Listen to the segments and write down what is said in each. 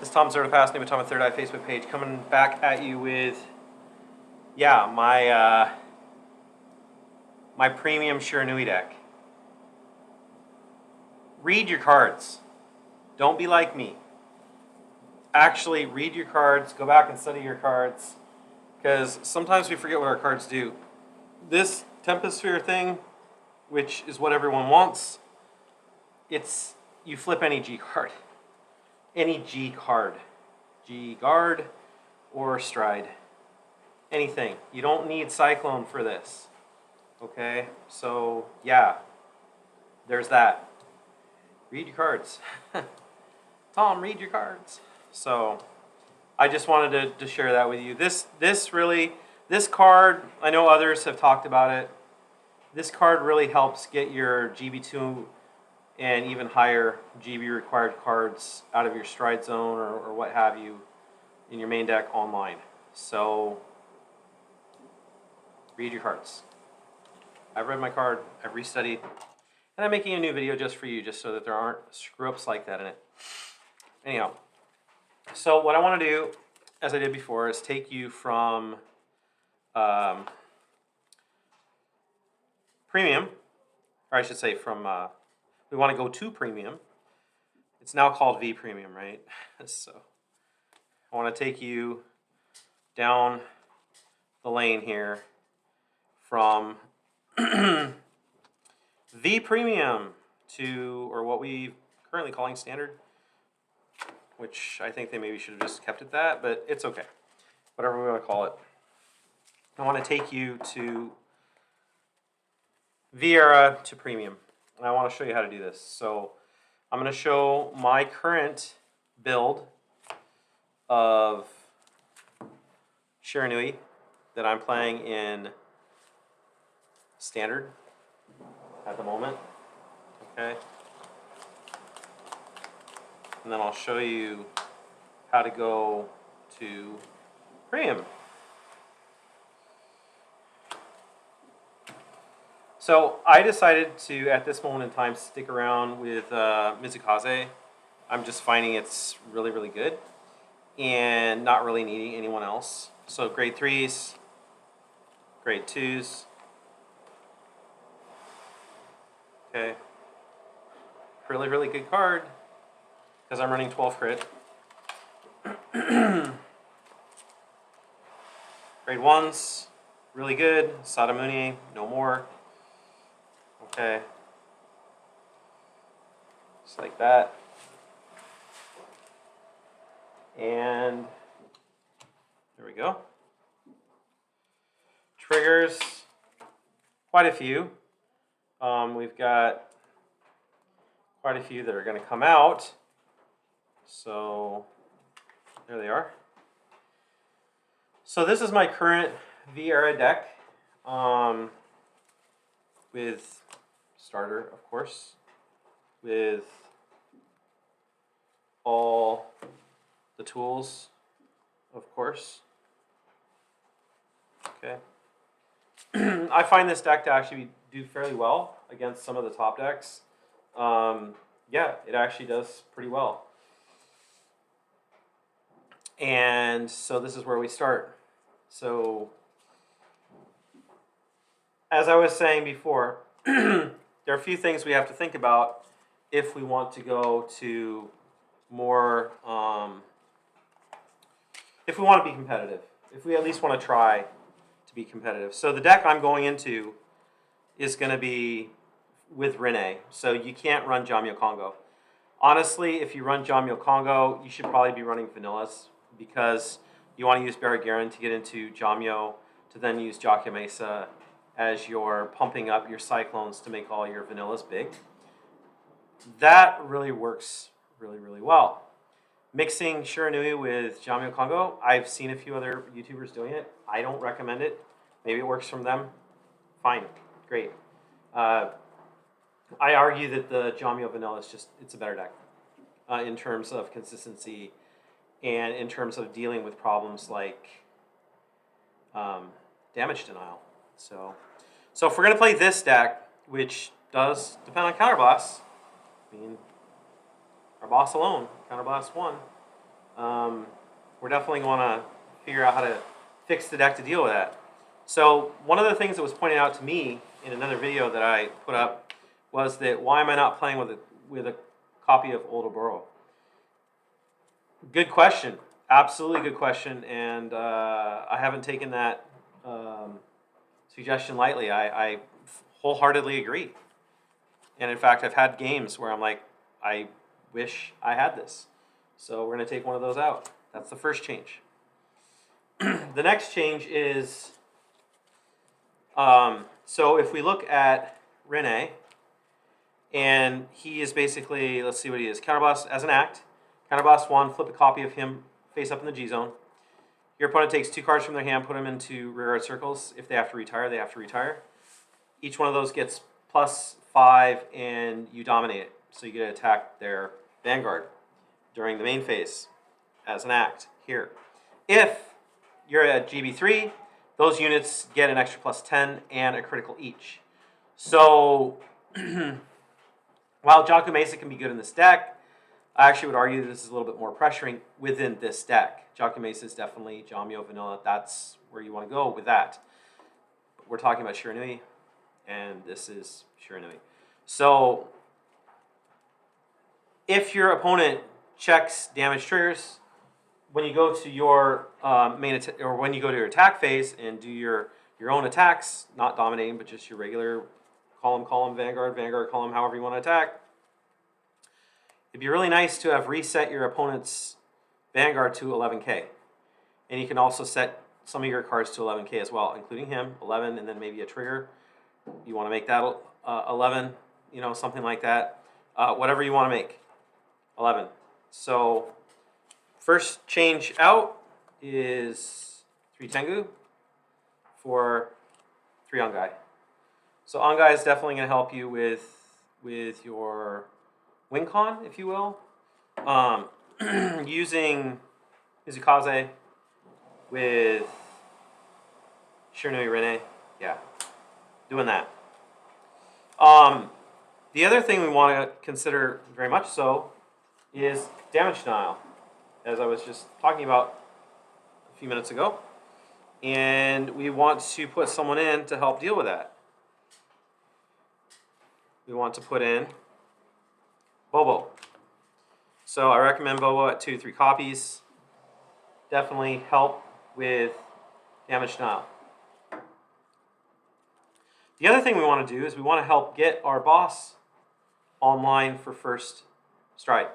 This is Tom Zertapass, Name of Tom, Third Eye Facebook page, coming back at you with, my premium Shiranui deck. Read your cards. Don't be like me. Actually, read your cards. Go back and study your cards, because sometimes we forget what our cards do. This Temposphere thing, which is what everyone wants, it's you flip any G card. Any G card. G guard or stride. Anything. You don't need Cyclone for this. Okay? So, yeah. There's that. Read your cards. Tom, read your cards. So, I just wanted to share that with you. This card, I know others have talked about it. This card really helps get your GB2 and even higher GB required cards out of your stride zone or what have you in your main deck online. So, read your cards. I've read my card, I've restudied, and I'm making a new video just for you, just so that there aren't screw-ups like that in it. Anyhow, so what I want to do, as I did before, is take you from premium, or I should say from, we want to go to premium. It's now called V Premium, right? So I want to take you down the lane here from V Premium to, or what we currently calling standard, which I think they maybe should have just kept it that, but it's okay. Whatever we want to call it. I want to take you to V Era to Premium. And I want to show you how to do this. So I'm going to show my current build of Shiranui that I'm playing in standard at the moment. Okay. And then I'll show you how to go to premium. So I decided to, at this moment in time, stick around with Mizukaze. I'm just finding it's really, really good and not really needing anyone else. So grade 3s, grade 2s. Okay. Really, really good card because I'm running 12 crit. Grade 1s, really good. Sadamune, no more. Okay. Just like that. And there we go. Triggers, quite a few. We've got quite a few that are going to come out. So there they are. So this is my current V-Era deck with starter, of course, with all the tools, of course. Okay. I find this deck to actually do fairly well against some of the top decks. Yeah, it actually does pretty well. And so this is where we start. So, as I was saying before, there are a few things we have to think about if we want to go to more, if we want to be competitive, if we at least want to try to be competitive. So the deck I'm going into is going to be with Rene, so you can't run Jamyo Congo. Honestly, if you run Jamyo Congo, you should probably be running Vanillas, because you want to use Barragaran to get into Jamyo, to then use Jockey Mesa as you're pumping up your Cyclones to make all your Vanillas big. That really works really, really well. Mixing Shiranui with Jamyo Congo, I've seen a few other YouTubers doing it. I don't recommend it. Maybe it works from them. Fine. Great. I argue that the Jamyo Vanilla is just, it's a better deck in terms of consistency and in terms of dealing with problems like damage denial. So if we're going to play this deck, which does depend on counterblasts, I mean, our boss alone, counterblast 1, we're definitely going to figure out how to fix the deck to deal with that. So one of the things that was pointed out to me in another video that I put up was that why am I not playing with a copy of Old Oboro? Good question. Absolutely good question, and I haven't taken that suggestion lightly. I wholeheartedly agree. And in fact, I've had games where I'm like, I wish I had this. So we're going to take one of those out. That's the first change. The next change is, so if we look at Rene, and he is basically, let's see what he is, counterblast as an act. Counterblast 1, flip a copy of him face up in the G zone. Your opponent takes 2 cards from their hand, put them into rear guard circles. If they have to retire, they have to retire. Each one of those gets +5, and you dominate it. So you get to attack their Vanguard during the main phase as an act here. If you're at GB3, those units get an extra +10 and a critical each. So while Jaku Mesa can be good in this deck, I actually would argue that this is a little bit more pressuring within this deck. Jaku Mesa is definitely Jamio Vanilla. That's where you want to go with that. But we're talking about Shiranui, and this is Shiranui. So if your opponent checks damage triggers, when you go to your when you go to your attack phase and do your own attacks, not dominating, but just your regular column, Vanguard, column, however you want to attack, it'd be really nice to have reset your opponent's Vanguard to 11k. And you can also set some of your cards to 11k as well, including him, 11, and then maybe a trigger. You want to make that 11, you know, something like that. Whatever you want to make, 11. So first change out is 3 Tengu for 3 Ongai. So Ongai is definitely going to help you with your win con, if you will. Using Izukaze with Shiranui Rene, yeah, doing that. The other thing we want to consider very much so is damage denial, as I was just talking about a few minutes ago. And we want to put someone in to help deal with that. We want to put in Bobo. So I recommend Bobo at 2 to 3 copies. Definitely help with damage denial. The other thing we want to do is we want to help get our boss online for first stride.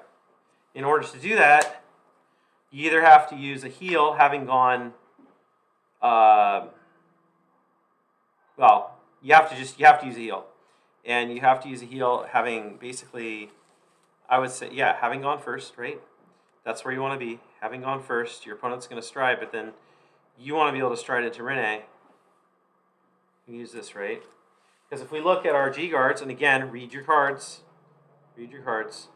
In order to do that, you either have to use a heal, having gone, well, you have to use a heal, and you have to use a heal having basically, I would say, yeah, having gone first, right? That's where you want to be, having gone first. Your opponent's going to stride, but then you want to be able to stride into Rene. Use this, right? Because if we look at our G guards, and again, read your cards. Read your cards.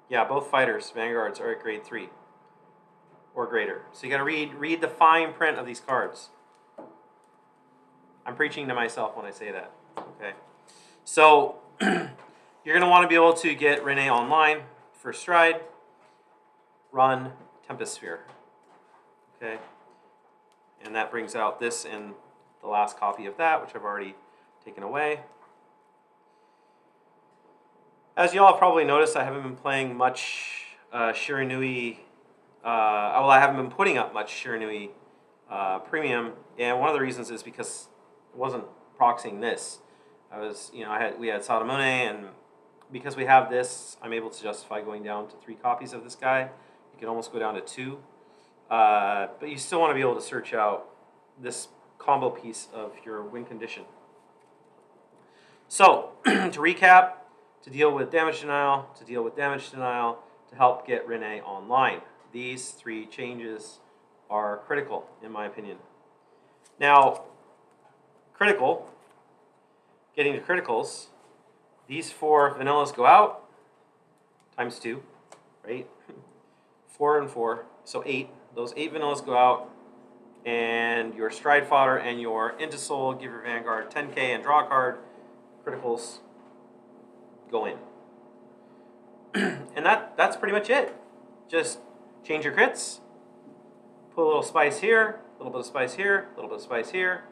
Yeah, both fighters, Vanguards, are at grade 3 or greater. So you got to read the fine print of these cards. I'm preaching to myself when I say that. Okay. So you're going to want to be able to get Rene online for stride. Run Tempest Sphere. Okay. And that brings out this and the last copy of that, which I've already taken away. As y'all have probably noticed, I haven't been playing much Shiranui. Well, I haven't been putting up much Shiranui Premium, and one of the reasons is because I wasn't proxying this. I was, you know, we had Sadamune, and because we have this, I'm able to justify going down to 3 copies of this guy. You can almost go down to 2, but you still want to be able to search out this combo piece of your win condition. So to recap. To deal with damage denial, to help get Rene online. These 3 changes are critical, in my opinion. Now, getting to criticals, these 4 vanillas go out, times 2, right? 4 and 4, so 8. Those 8 vanillas go out, and your stride fodder and your into soul give your Vanguard 10k and draw a card. Criticals go in. And that's pretty much it. Just change your crits, put a little spice here, a little bit of spice here, a little bit of spice here,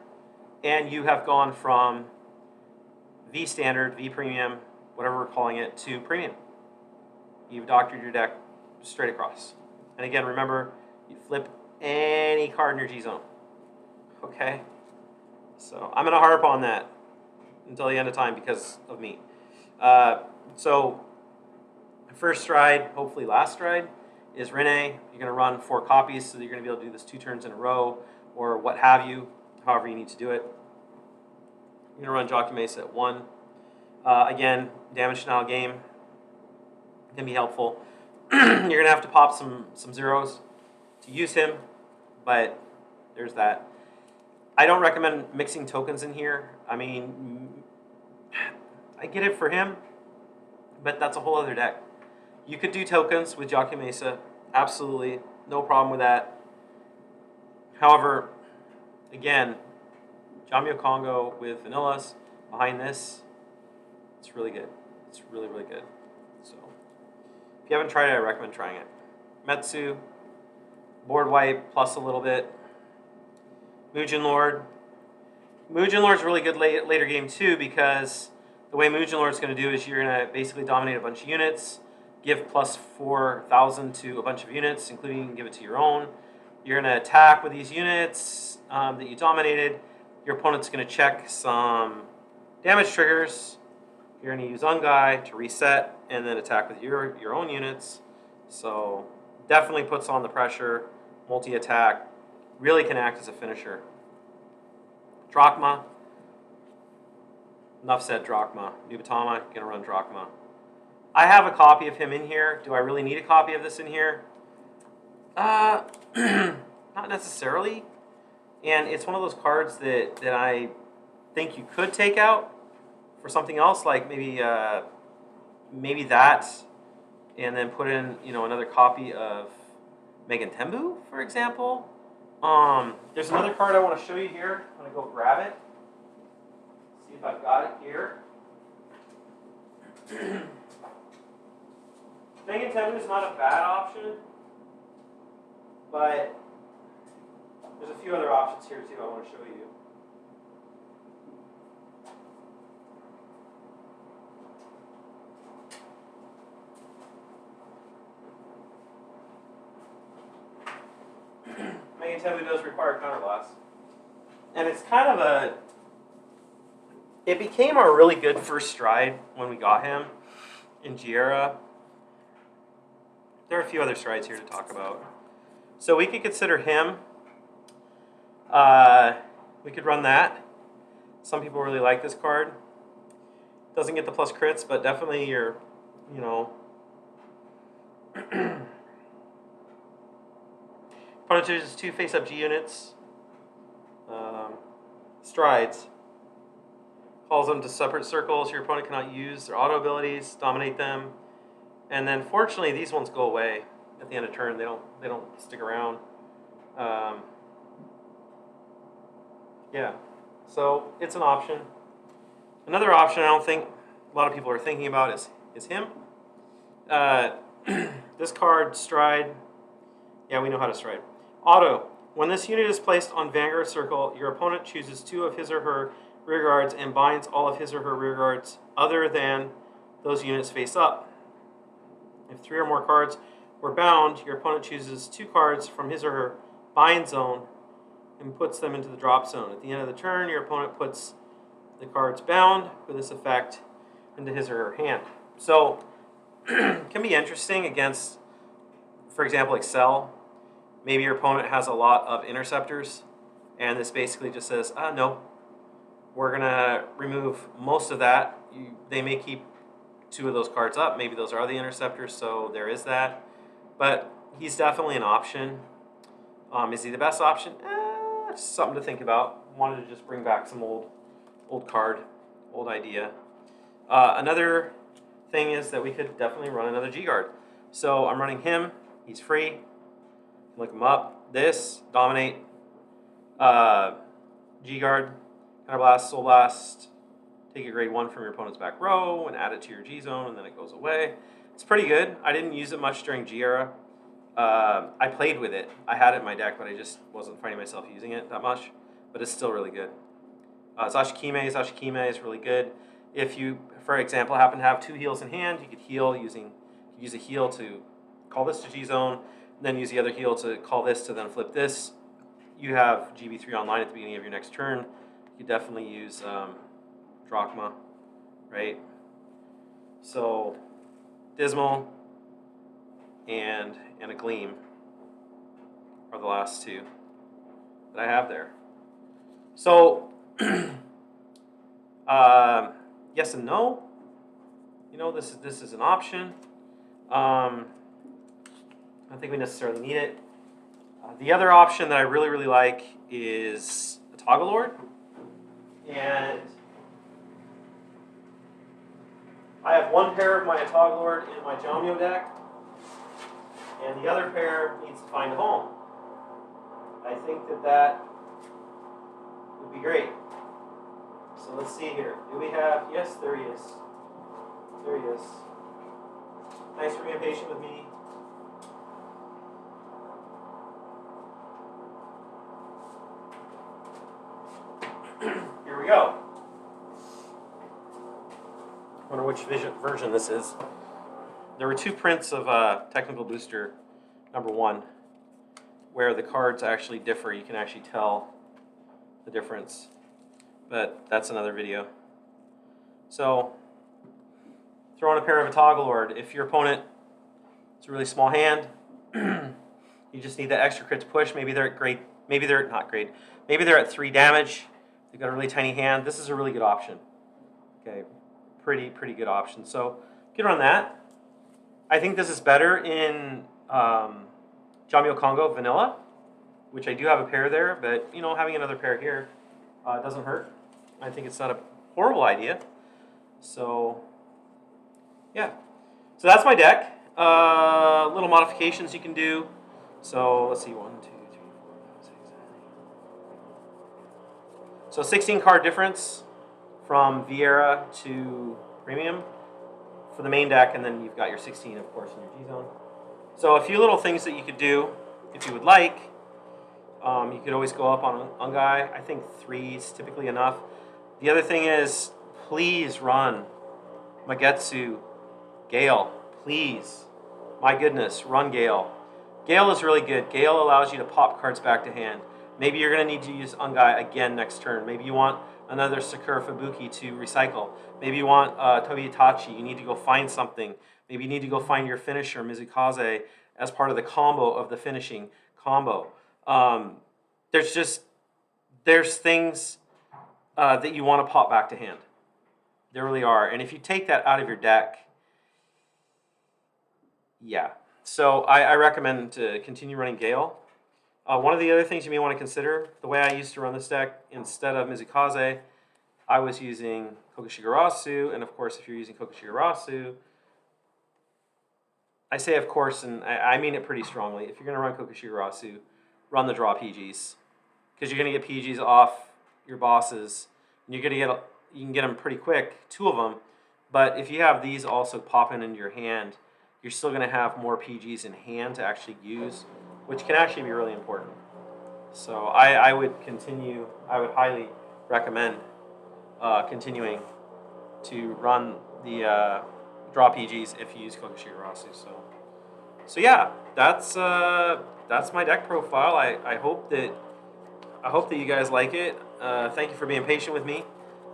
and you have gone from V standard, V premium, whatever we're calling it, to premium. You've doctored your deck straight across. And again, remember, you flip any card in your G zone. Okay? So I'm going to harp on that until the end of time because of me. So first stride, hopefully last stride, is Rene. You're going to run 4 copies, so that you're going to be able to do this 2 turns in a row, or what have you, however you need to do it. You're going to run Jockey Mesa at 1. Again, damage denial game can be helpful. You're going to have to pop some zeros to use him, but there's that. I don't recommend mixing tokens in here. I mean, I get it for him, but that's a whole other deck. You could do tokens with Jockey Mesa, absolutely, no problem with that. However, again, Jamio Congo with Vanillas behind this, it's really good. It's really, really good. So, if you haven't tried it, I recommend trying it. Metsu, board wipe plus a little bit. Mugen Lord. Mugen Lord's really good later game too, because the way Mugen Lord's going to do is you're going to basically dominate a bunch of units, give plus 4,000 to a bunch of units, including you can give it to your own. You're going to attack with these units that you dominated. Your opponent's going to check some damage triggers. You're going to use Ungai to reset and then attack with your own units. So definitely puts on the pressure, multi-attack, really can act as a finisher. Drachma. Enough said, Drachma. Nubatama, going to run Drachma. I have a copy of him in here. Do I really need a copy of this in here? Not necessarily. And it's one of those cards that I think you could take out for something else, like maybe that, and then put in another copy of Megan Tembu, for example. There's another card I want to show you here. I'm going to go grab it. See if I've got it here. Megan Tembu is not a bad option, but there's a few other options here too I want to show you. Megan Tembu does require counterblast. And it's kind of it became a really good first stride when we got him in Giera. There are a few other strides here to talk about. So we could consider him. We could run that. Some people really like this card. Doesn't get the plus crits, but definitely your, opponent chooses 2 face-up G units. Strides. Calls them to separate circles your opponent cannot use their auto abilities, dominate them. And then fortunately these ones go away at the end of turn. They don't stick around. Yeah. So it's an option. Another option I don't think a lot of people are thinking about is him. This card, Stride. Yeah, we know how to stride. Auto. When this unit is placed on Vanguard Circle, your opponent chooses 2 of his or her rear guards and binds all of his or her rear guards other than those units face up. If 3 or more cards were bound, your opponent chooses 2 cards from his or her bind zone and puts them into the drop zone. At the end of the turn, your opponent puts the cards bound with this effect into his or her hand. So it can be interesting against, for example, Excel. Maybe your opponent has a lot of interceptors, and this basically just says, no, we're going to remove most of that. They may keep 2 of those cards up. Maybe those are the interceptors, so there is that. But he's definitely an option. Is he the best option? Just something to think about. Wanted to just bring back some old card, old idea. Another thing is that we could definitely run another G-Guard. So I'm running him. He's free. Look him up. This, Dominate, G-Guard, Counterblast, Soul Blast. Take a grade 1 from your opponent's back row and add it to your G-Zone, and then it goes away. It's pretty good. I didn't use it much during G era. I played with it. I had it in my deck, but I just wasn't finding myself using it that much. But it's still really good. Zashikime is really good. If you, for example, happen to have 2 heals in hand, you could use a heal to call this to G-Zone, then use the other heal to call this to then flip this. You have GB3 online at the beginning of your next turn. You could definitely use Drachma, right? So, Dismal and a Gleam are the last 2 that I have there. So, yes and no. You know, this is an option. I don't think we necessarily need it. The other option that I really like is a Toggle Lord, and I have 1 pair of my Toggle Lord in my Jamio deck, and the other pair needs to find a home. I think that would be great. So let's see here. Do we have? Yes, there he is. There he is. Thanks for being patient with me. Here we go. I wonder which version this is. There were 2 prints of Technical Booster #1 where the cards actually differ. You can actually tell the difference. But that's another video. So, throw in a pair of a Toggle Lord. If your opponent is a really small hand, you just need that extra crit to push. Maybe they're at grade. Maybe they're not grade. Maybe they're at 3 damage. They've got a really tiny hand. This is a really good option. Okay, pretty good option. So get on that. I think this is better in Jamio Congo Vanilla, which I do have a pair there. But you know, having another pair here doesn't hurt. I think it's not a horrible idea. So yeah. So that's my deck. Little modifications you can do. So let's see, 1, 2, 3, 4, 5, 6, 7, 8. So 16 card difference from Viera to Premium for the main deck, and then you've got your 16, of course, in your G-Zone. So a few little things that you could do if you would like. You could always go up on Ungai. I think 3 is typically enough. The other thing is, please run Magetsu Gale. Please. My goodness, run Gale. Gale is really good. Gale allows you to pop cards back to hand. Maybe you're going to need to use Ungai again next turn. Maybe you want another Sakura Fubuki to recycle. Maybe you want Tobi Itachi. You need to go find something. Maybe you need to go find your finisher, Mizukaze, as part of the combo of the finishing combo. There's things that you want to pop back to hand. There really are. And if you take that out of your deck, yeah. So I recommend to continue running Gale. One of the other things you may want to consider, the way I used to run this deck, instead of Mizukaze, I was using Kokushigarasu, and of course if you're using Kokushigarasu, I say of course, and I mean it pretty strongly, if you're going to run Kokushigarasu, run the draw PGs. Because you're going to get PGs off your bosses, and you can get them pretty quick, 2 of them, but if you have these also popping into your hand, you're still going to have more PGs in hand to actually use, which can actually be really important. So I would highly recommend continuing to run the draw PGs if you use Kokushigarasu. So yeah, that's my deck profile. I hope that you guys like it. Thank you for being patient with me.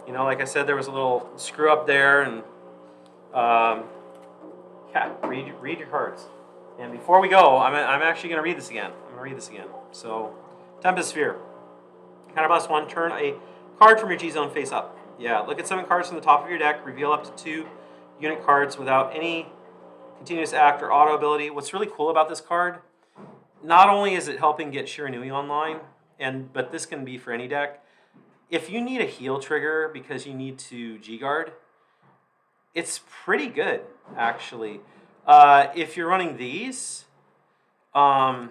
You know, like I said, there was a little screw up there, and yeah, read your cards. And before we go, I'm actually going to read this again. So, Tempest Sphere. Counterblast 1, turn a card from your G-Zone face up. Yeah, look at 7 cards from the top of your deck, reveal up to 2 unit cards without any continuous act or auto ability. What's really cool about this card, not only is it helping get Shiranui online, but this can be for any deck. If you need a heal trigger because you need to G-Guard, it's pretty good, actually. If you're running these, I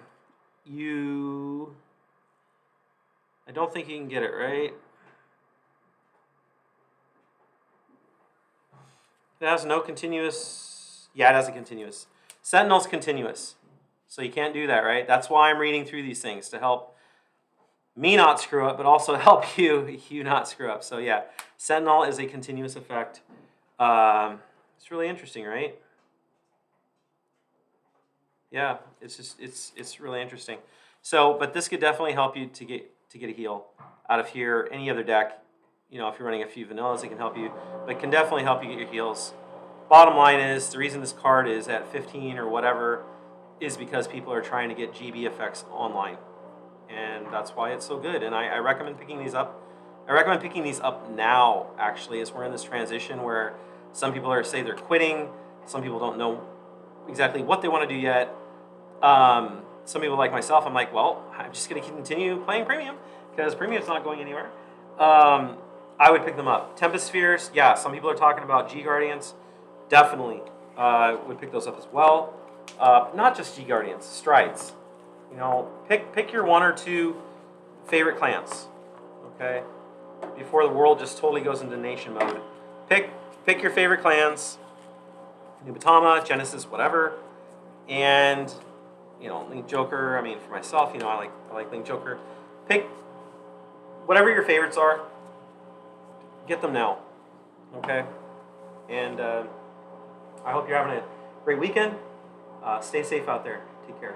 don't think you can get it right. It has no continuous Yeah, it has a continuous. Sentinel's continuous. So you can't do that, right? That's why I'm reading through these things, to help me not screw up, but also help you not screw up. So yeah, Sentinel is a continuous effect. It's really interesting, right? Yeah, it's really interesting. So, but this could definitely help you to get a heal out of here. Any other deck, you know, if you're running a few vanillas, it can help you, but it can definitely help you get your heals. Bottom line is, the reason this card is at 15 or whatever is because people are trying to get GB effects online, and that's why it's so good. And I recommend picking these up. I recommend picking these up now, actually, as we're in this transition where some people say they're quitting, some people don't know exactly what they want to do yet. Some people like myself, I'm like, well, I'm just going to continue playing Premium because Premium's not going anywhere. I would pick them up. Tempest Spheres, yeah, some people are talking about G Guardians. Definitely would pick those up as well. Not just G Guardians, Strides. You know, pick your 1 or 2 favorite clans, okay? Before the world just totally goes into nation mode. Pick your favorite clans, Nubatama, Genesis, whatever, and you know, Link Joker. I mean, for myself, you know, I like Link Joker. Pick whatever your favorites are. Get them now, okay? And I hope you're having a great weekend. Stay safe out there. Take care.